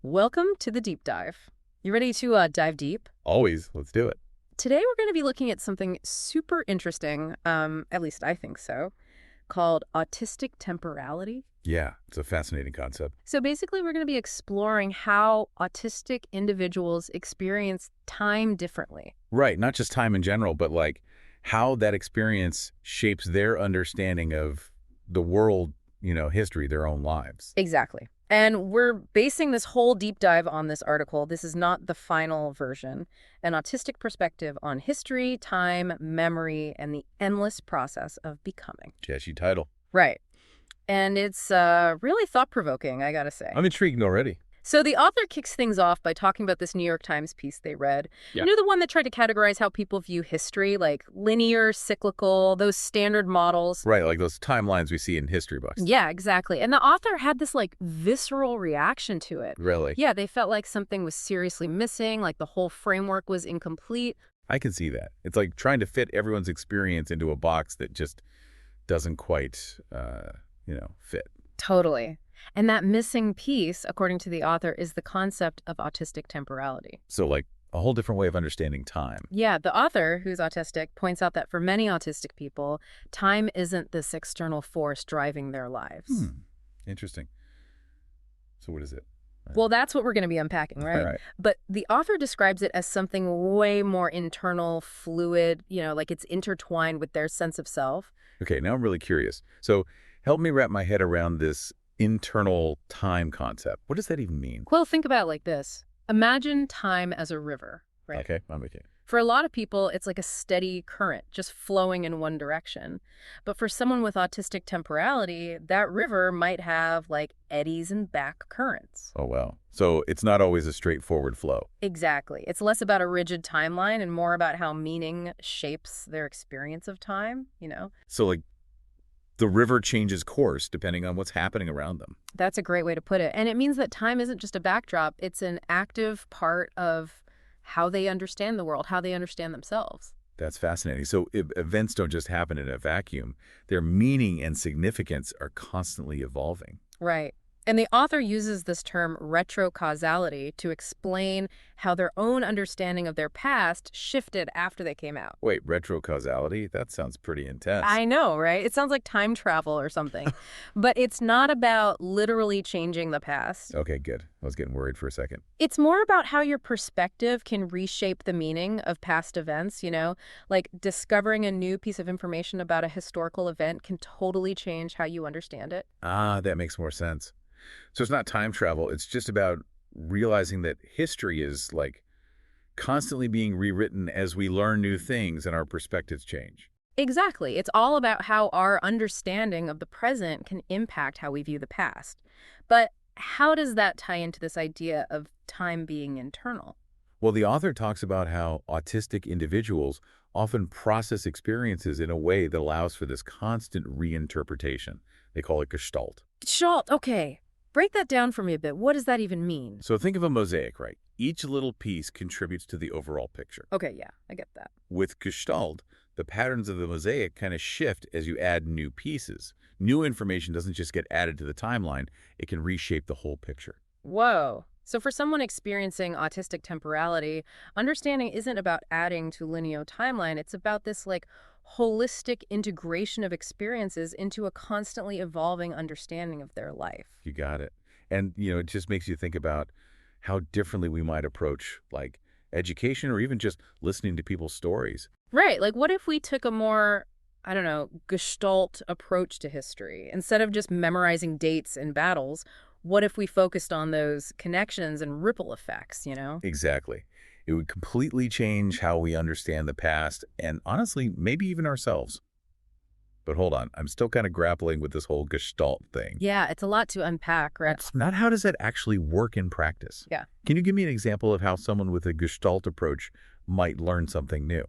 Welcome to the deep dive. You ready to dive deep? Always. Let's do it. Today we're going to be looking at something super interesting, at least I think so, called autistic temporality. Yeah, it's a fascinating concept. So basically we're going to be exploring how autistic individuals experience time differently. Right, not just time in general, but like how that experience shapes their understanding of the world, history, their own lives. Exactly. And we're basing this whole deep dive on this article. This is not the final version. An autistic perspective on history, time, memory, and the endless process of becoming. Catchy title. Right. And it's really thought-provoking, I gotta say. I'm intrigued already. So the author kicks things off by talking about this New York Times piece they read. Yeah. You know, the one that tried to categorize how people view history, like linear, cyclical, those standard models? Right, like those timelines we see in history books. Yeah, exactly. And the author had this, visceral reaction to it. Really? Yeah, they felt like something was seriously missing, like the whole framework was incomplete. I can see that. It's like trying to fit everyone's experience into a box that just doesn't quite, fit. Totally. And that missing piece, according to the author, is the concept of autistic temporality. So like a whole different way of understanding time. Yeah, the author, who's autistic, points out that for many autistic people, time isn't this external force driving their lives. Interesting. So what is it? Well, that's what we're going to be unpacking, right? Right. But the author describes it as something way more internal, fluid, like it's intertwined with their sense of self. Okay, now I'm really curious. So help me wrap my head around this internal time concept. What does that even mean? Well, think about it like this. Imagine time as a river, right? Okay, I'm with you. For a lot of people, it's like a steady current, just flowing in one direction. But for someone with autistic temporality, that river might have eddies and back currents. Oh, wow. So it's not always a straightforward flow. Exactly. It's less about a rigid timeline and more about how meaning shapes their experience of time. So like the river changes course depending on what's happening around them. That's a great way to put it. And it means that time isn't just a backdrop. It's an active part of how they understand the world, how they understand themselves. That's fascinating. So events don't just happen in a vacuum. Their meaning and significance are constantly evolving. Right. And the author uses this term retrocausality to explain how their own understanding of their past shifted after they came out. Wait, retrocausality? That sounds pretty intense. I know, right? It sounds like time travel or something. But it's not about literally changing the past. Okay, good. I was getting worried for a second. It's more about how your perspective can reshape the meaning of past events. Like discovering a new piece of information about a historical event can totally change how you understand it. Ah, that makes more sense. So it's not time travel. It's just about realizing that history is constantly being rewritten as we learn new things and our perspectives change. Exactly. It's all about how our understanding of the present can impact how we view the past. But how does that tie into this idea of time being internal? Well, the author talks about how autistic individuals often process experiences in a way that allows for this constant reinterpretation. They call it gestalt. Schalt, okay. Break that down for me a bit. What does that even mean? So think of a mosaic, right? Each little piece contributes to the overall picture. Okay, yeah, I get that. With gestalt, the patterns of the mosaic kind of shift as you add new pieces. New information doesn't just get added to the timeline, it can reshape the whole picture. Whoa. So for someone experiencing autistic temporality, understanding isn't about adding to linear timeline. It's about this holistic integration of experiences into a constantly evolving understanding of their life. You got it. And, it just makes you think about how differently we might approach education or even just listening to people's stories. Right. What if we took a more, I don't know, gestalt approach to history? Instead of just memorizing dates and battles, what if we focused on those connections and ripple effects? Exactly. It would completely change how we understand the past and honestly, maybe even ourselves. But hold on, I'm still kind of grappling with this whole gestalt thing. Yeah, it's a lot to unpack, right? Not how does that actually work in practice? Yeah. Can you give me an example of how someone with a gestalt approach might learn something new?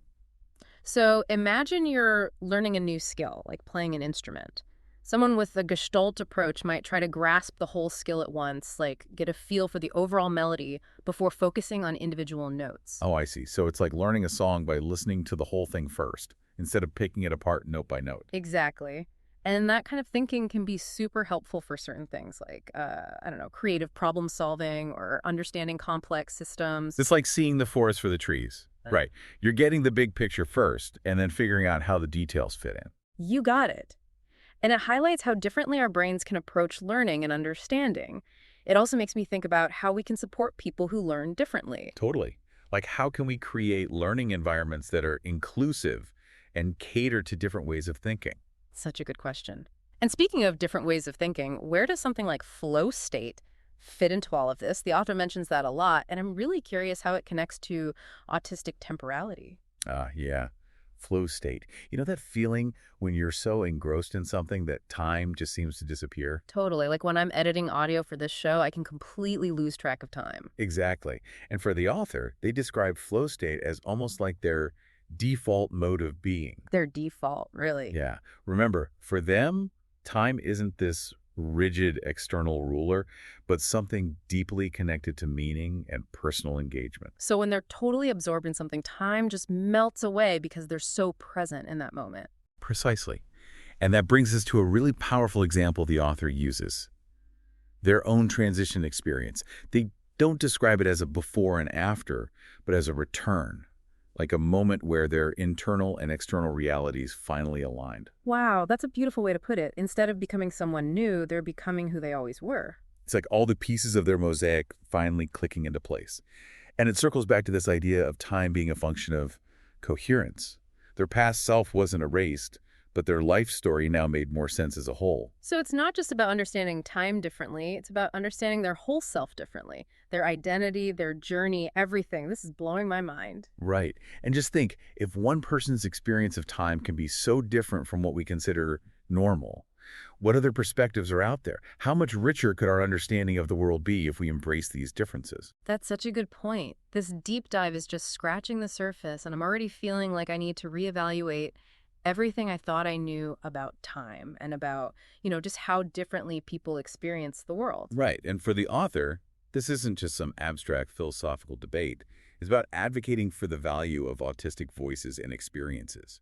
So imagine you're learning a new skill, like playing an instrument. Someone with a gestalt approach might try to grasp the whole skill at once, get a feel for the overall melody before focusing on individual notes. Oh, I see. So it's like learning a song by listening to the whole thing first, instead of picking it apart note by note. Exactly. And that kind of thinking can be super helpful for certain things like, I don't know, creative problem solving or understanding complex systems. It's like seeing the forest for the trees. Right. You're getting the big picture first and then figuring out how the details fit in. You got it. And it highlights how differently our brains can approach learning and understanding. It also makes me think about how we can support people who learn differently. Totally. Like, how can we create learning environments that are inclusive and cater to different ways of thinking? Such a good question. And speaking of different ways of thinking, where does something like flow state fit into all of this? The author mentions that a lot, and I'm really curious how it connects to autistic temporality. Yeah. Flow state. You know that feeling when you're so engrossed in something that time just seems to disappear? Totally. Like when I'm editing audio for this show, I can completely lose track of time. Exactly. And for the author, they describe flow state as almost like their default mode of being. Their default, really. Yeah. Remember, for them, time isn't this rigid external ruler, but something deeply connected to meaning and personal engagement. So when they're totally absorbed in something, time just melts away because they're so present in that moment. Precisely. And that brings us to a really powerful example the author uses. Their own transition experience. They don't describe it as a before and after, but as a return, like a moment where their internal and external realities finally aligned. Wow, that's a beautiful way to put it. Instead of becoming someone new, they're becoming who they always were. It's like all the pieces of their mosaic finally clicking into place. And it circles back to this idea of time being a function of coherence. Their past self wasn't erased, but their life story now made more sense as a whole. So it's not just about understanding time differently, it's about understanding their whole self differently. Their identity, their journey, everything. This is blowing my mind. Right. And just think, if one person's experience of time can be so different from what we consider normal, what other perspectives are out there? How much richer could our understanding of the world be if we embrace these differences? That's such a good point. This deep dive is just scratching the surface, and I'm already feeling like I need to reevaluate everything I thought I knew about time and about, just how differently people experience the world. Right. And for the author, this isn't just some abstract philosophical debate. It's about advocating for the value of autistic voices and experiences.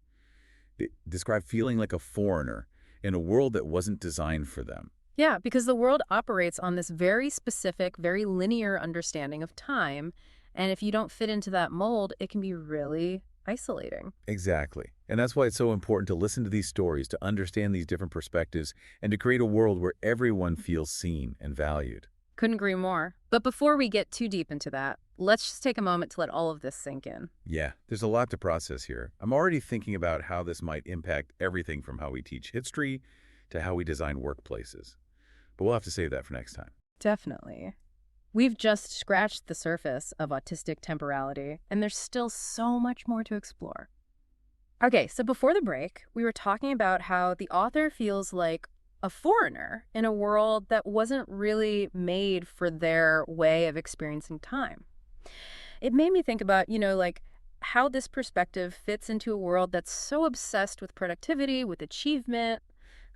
They describe feeling like a foreigner in a world that wasn't designed for them. Yeah, because the world operates on this very specific, very linear understanding of time. And if you don't fit into that mold, it can be really isolating. Exactly. And that's why it's so important to listen to these stories, to understand these different perspectives, and to create a world where everyone feels seen and valued. Couldn't agree more. But before we get too deep into that, let's just take a moment to let all of this sink in. Yeah, there's a lot to process here. I'm already thinking about how this might impact everything from how we teach history to how we design workplaces. But we'll have to save that for next time. Definitely. We've just scratched the surface of autistic temporality, and there's still so much more to explore. Okay, so before the break, we were talking about how the author feels like a foreigner in a world that wasn't really made for their way of experiencing time. It made me think about, like how this perspective fits into a world that's so obsessed with productivity, with achievement.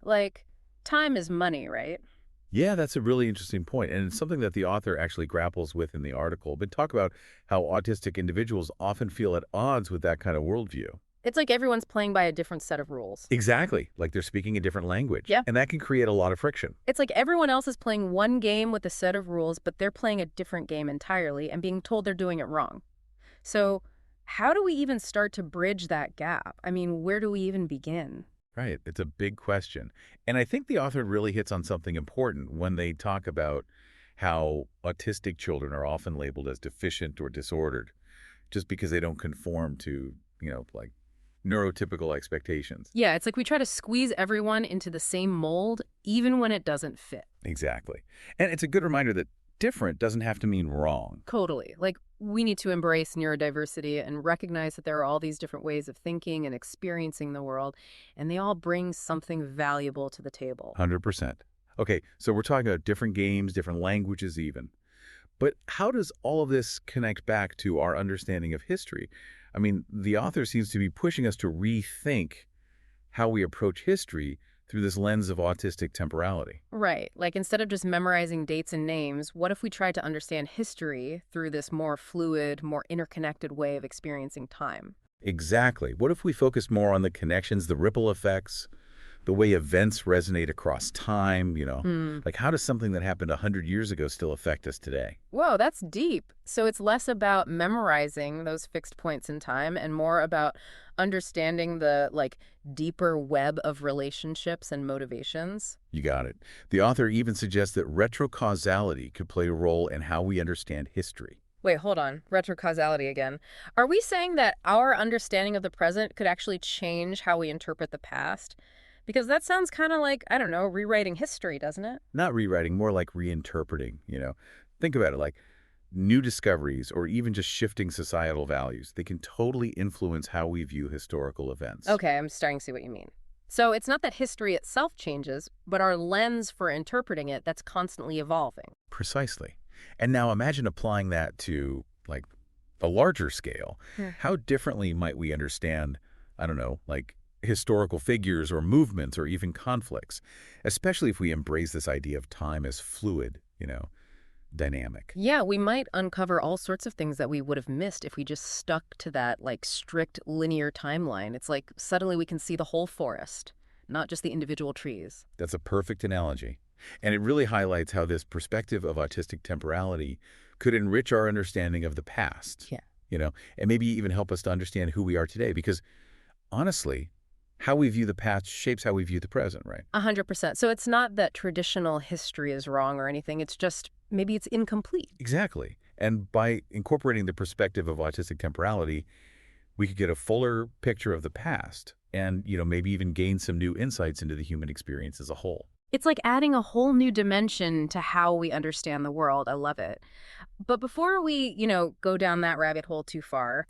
Like, time is money, right? Yeah, that's a really interesting point, and it's something that the author actually grapples with in the article. But talk about how autistic individuals often feel at odds with that kind of worldview. It's like everyone's playing by a different set of rules. Exactly, like they're speaking a different language. Yeah. And that can create a lot of friction. It's like everyone else is playing one game with a set of rules, but they're playing a different game entirely and being told they're doing it wrong. So how do we even start to bridge that gap? I mean, where do we even begin? Right, it's a big question. And I think the author really hits on something important when they talk about how autistic children are often labeled as deficient or disordered just because they don't conform to, like neurotypical expectations. Yeah, it's like we try to squeeze everyone into the same mold, even when it doesn't fit. Exactly. And it's a good reminder that different doesn't have to mean wrong. Totally. Like, we need to embrace neurodiversity and recognize that there are all these different ways of thinking and experiencing the world, and they all bring something valuable to the table. 100%. Okay, so we're talking about different games, different languages even. But how does all of this connect back to our understanding of history? I mean, the author seems to be pushing us to rethink how we approach history through this lens of autistic temporality. Right. Like, instead of just memorizing dates and names, what if we tried to understand history through this more fluid, more interconnected way of experiencing time? Exactly. What if we focused more on the connections, the ripple effects, the way events resonate across time, Hmm. like how does something that happened 100 years ago still affect us today? Whoa, that's deep. So it's less about memorizing those fixed points in time and more about understanding the deeper web of relationships and motivations. You got it. The author even suggests that retrocausality could play a role in how we understand history. Wait, hold on. Retrocausality again. Are we saying that our understanding of the present could actually change how we interpret the past? Because that sounds kind of like, I don't know, rewriting history, doesn't it? Not rewriting, more like reinterpreting. Think about it like new discoveries or even just shifting societal values. They can totally influence how we view historical events. Okay, I'm starting to see what you mean. So it's not that history itself changes, but our lens for interpreting it that's constantly evolving. Precisely. And now imagine applying that to, like, a larger scale. Hmm. How differently might we understand, I don't know, like historical figures or movements or even conflicts, especially if we embrace this idea of time as fluid, dynamic. Yeah, we might uncover all sorts of things that we would have missed if we just stuck to that strict linear timeline. It's like suddenly we can see the whole forest, not just the individual trees. That's a perfect analogy. And it really highlights how this perspective of autistic temporality could enrich our understanding of the past, Yeah. and maybe even help us to understand who we are today. Because honestly, how we view the past shapes how we view the present, right? 100%. So it's not that traditional history is wrong or anything. It's just maybe it's incomplete. Exactly. And by incorporating the perspective of autistic temporality, we could get a fuller picture of the past and, maybe even gain some new insights into the human experience as a whole. It's like adding a whole new dimension to how we understand the world. I love it. But before we go down that rabbit hole too far,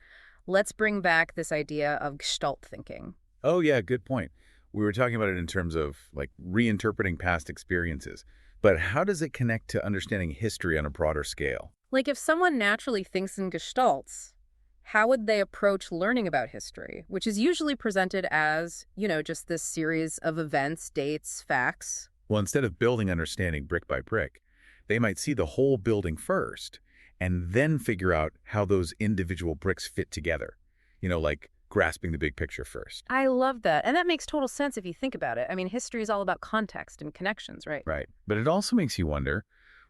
let's bring back this idea of Gestalt thinking. Oh, yeah, good point. We were talking about it in terms of like reinterpreting past experiences. But how does it connect to understanding history on a broader scale? Like if someone naturally thinks in gestalts, how would they approach learning about history, which is usually presented as just this series of events, dates, facts? Well, instead of building understanding brick by brick, they might see the whole building first and then figure out how those individual bricks fit together. Like grasping the big picture first. I love that. And that makes total sense if you think about it. I mean, history is all about context and connections, right? Right. But it also makes you wonder,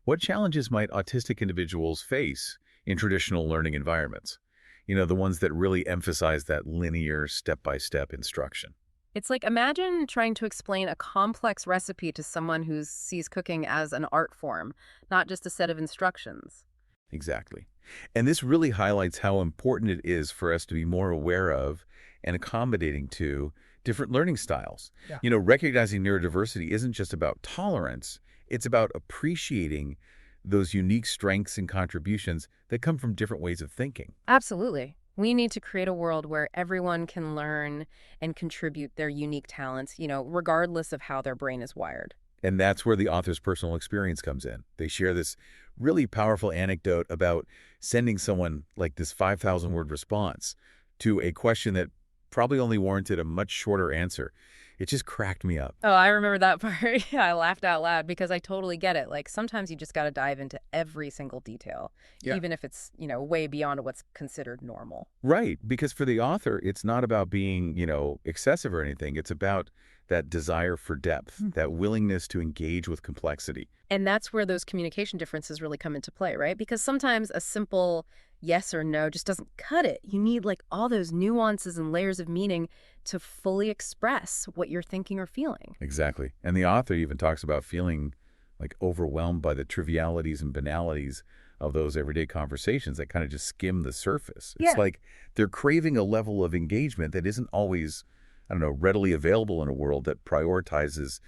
what challenges might autistic individuals face in traditional learning environments? The ones that really emphasize that linear, step-by-step instruction. It's like imagine trying to explain a complex recipe to someone who sees cooking as an art form, not just a set of instructions. Exactly. And this really highlights how important it is for us to be more aware of and accommodating to different learning styles. Yeah. Recognizing neurodiversity isn't just about tolerance, it's about appreciating those unique strengths and contributions that come from different ways of thinking. Absolutely. We need to create a world where everyone can learn and contribute their unique talents regardless of how their brain is wired. And that's where the author's personal experience comes in. They share this really powerful anecdote about sending someone like this 5,000-word response to a question that probably only warranted a much shorter answer. It just cracked me up. Oh, I remember that part. Yeah, I laughed out loud because I totally get it. Like sometimes you just got to dive into every single detail, Yeah. even if it's way beyond what's considered normal. Right, because for the author, it's not about being excessive or anything. It's about that desire for depth, that willingness to engage with complexity. And that's where those communication differences really come into play, right? Because sometimes a simple yes or no just doesn't cut it. You need all those nuances and layers of meaning to fully express what you're thinking or feeling. Exactly. And the author even talks about feeling like overwhelmed by the trivialities and banalities of those everyday conversations that kind of just skim the surface. It's Yeah. like they're craving a level of engagement that isn't always, I don't know, readily available in a world that prioritizes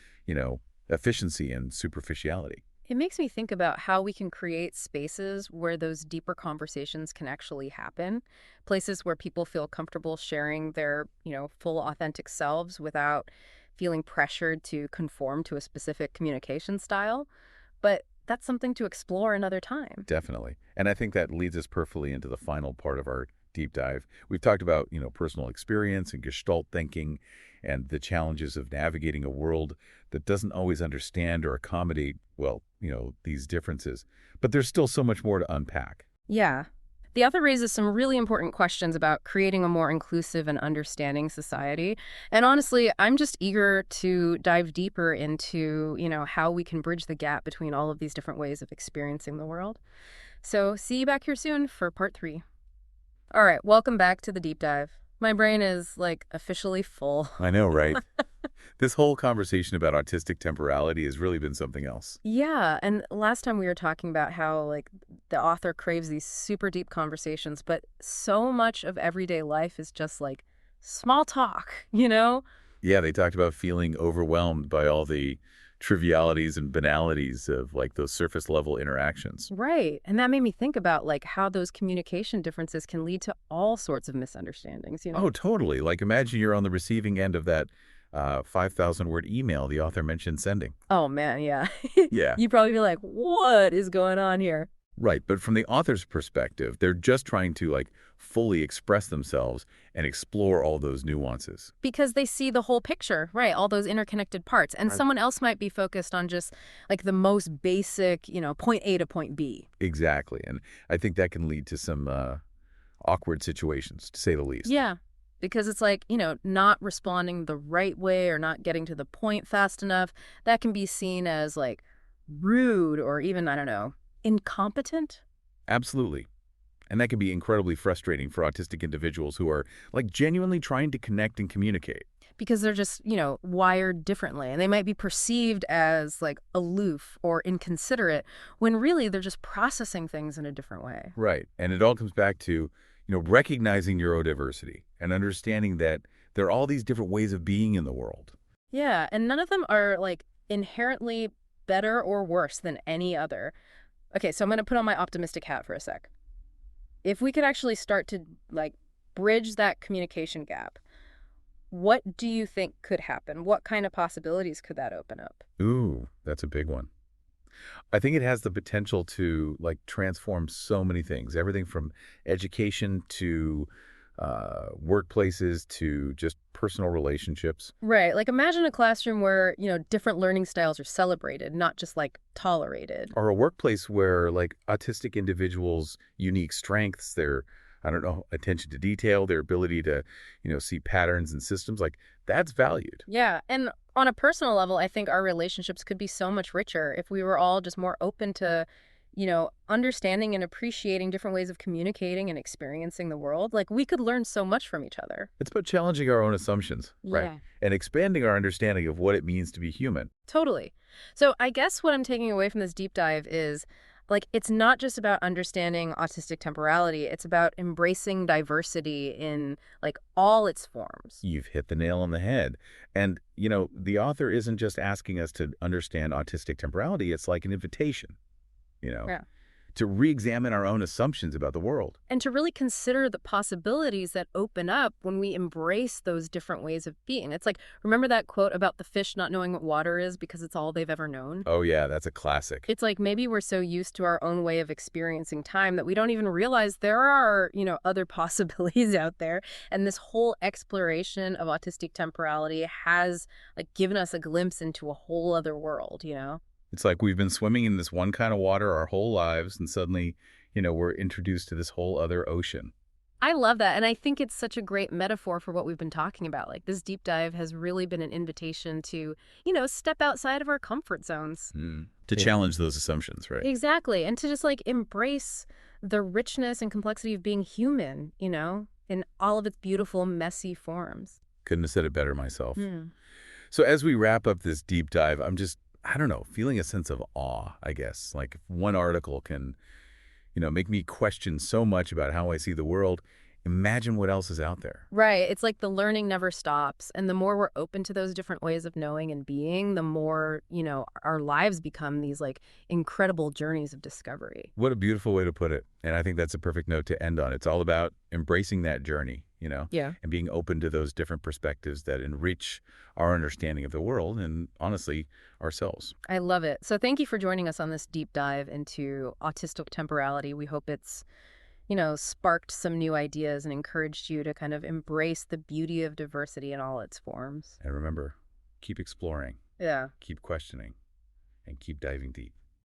efficiency and superficiality. It makes me think about how we can create spaces where those deeper conversations can actually happen, places where people feel comfortable sharing their full authentic selves without feeling pressured to conform to a specific communication style. But that's something to explore another time. Definitely. And I think that leads us perfectly into the final part of our deep dive. We've talked about personal experience and Gestalt thinking and the challenges of navigating a world that doesn't always understand or accommodate, well, these differences. But there's still so much more to unpack. Yeah. The author raises some really important questions about creating a more inclusive and understanding society. And honestly, I'm just eager to dive deeper into, how we can bridge the gap between all of these different ways of experiencing the world. So see you back here soon for part 3. All right, welcome back to the deep dive. My brain is, like, officially full. I know, right? This whole conversation about autistic temporality has really been something else. Yeah, and last time we were talking about how, like, the author craves these super deep conversations, but so much of everyday life is just, like, small talk, you know? Yeah, they talked about feeling overwhelmed by all the trivialities and banalities of like those surface level interactions. Right. And that made me think about, like, how those communication differences can lead to all sorts of misunderstandings. Oh, totally. Like imagine you're on the receiving end of that 5,000 word email the author mentioned sending. Oh, man, yeah. Yeah. You'd probably be like, what is going on here? Right. But from the author's perspective, they're just trying to like fully express themselves and explore all those nuances. Because they see the whole picture, right? All those interconnected parts. And Right. someone else might be focused on just, like, the most basic, point A to point B. Exactly. And I think that can lead to some awkward situations, to say the least. Yeah. Because it's like, not responding the right way or not getting to the point fast enough. That can be seen as, like, rude or even, I don't know, incompetent. Absolutely. And that can be incredibly frustrating for autistic individuals who are like genuinely trying to connect and communicate. Because they're just, wired differently. And they might be perceived as, like, aloof or inconsiderate when really they're just processing things in a different way. Right. And it all comes back to, recognizing neurodiversity and understanding that there are all these different ways of being in the world. Yeah. And none of them are, like, inherently better or worse than any other. Okay, so I'm going to put on my optimistic hat for a sec. If we could actually start to, like, bridge that communication gap, what do you think could happen? What kind of possibilities could that open up? Ooh, that's a big one. I think it has the potential to like transform so many things, everything from education to workplaces to just personal relationships. Right. Like, imagine a classroom where, different learning styles are celebrated, not just, like, tolerated. Or a workplace where like autistic individuals' unique strengths, their, I don't know, attention to detail, their ability to, see patterns and systems, like that's valued. Yeah. And on a personal level, I think our relationships could be so much richer if we were all just more open to, understanding and appreciating different ways of communicating and experiencing the world. Like, we could learn so much from each other. It's about challenging our own assumptions, right? Yeah. And expanding our understanding of what it means to be human. Totally. So I guess what I'm taking away from this deep dive is, like, it's not just about understanding autistic temporality. It's about embracing diversity in, like, all its forms. You've hit the nail on the head. And, the author isn't just asking us to understand autistic temporality, it's like an invitation, you know, Yeah. to re-examine our own assumptions about the world. And to really consider the possibilities that open up when we embrace those different ways of being. It's like, remember that quote about the fish not knowing what water is because it's all they've ever known? Oh, yeah, that's a classic. It's like maybe we're so used to our own way of experiencing time that we don't even realize there are, other possibilities out there. And this whole exploration of autistic temporality has, like, given us a glimpse into a whole other world. It's like we've been swimming in this one kind of water our whole lives, and suddenly, we're introduced to this whole other ocean. I love that. And I think it's such a great metaphor for what we've been talking about. Like, this deep dive has really been an invitation to, step outside of our comfort zones. To challenge those assumptions, right? Exactly. And to just, like, embrace the richness and complexity of being human, in all of its beautiful, messy forms. Couldn't have said it better myself. Hmm. So as we wrap up this deep dive, I'm just, I don't know, feeling a sense of awe, I guess. Like if one article can, make me question so much about how I see the world, imagine what else is out there. Right. It's like the learning never stops. And the more we're open to those different ways of knowing and being, the more, our lives become these, like, incredible journeys of discovery. What a beautiful way to put it. And I think that's a perfect note to end on. It's all about embracing that journey, Yeah. and being open to those different perspectives that enrich our understanding of the world and, honestly, ourselves. I love it. So thank you for joining us on this deep dive into autistic temporality. We hope it's, sparked some new ideas and encouraged you to kind of embrace the beauty of diversity in all its forms. And remember, keep exploring, Yeah. keep questioning, and keep diving deep.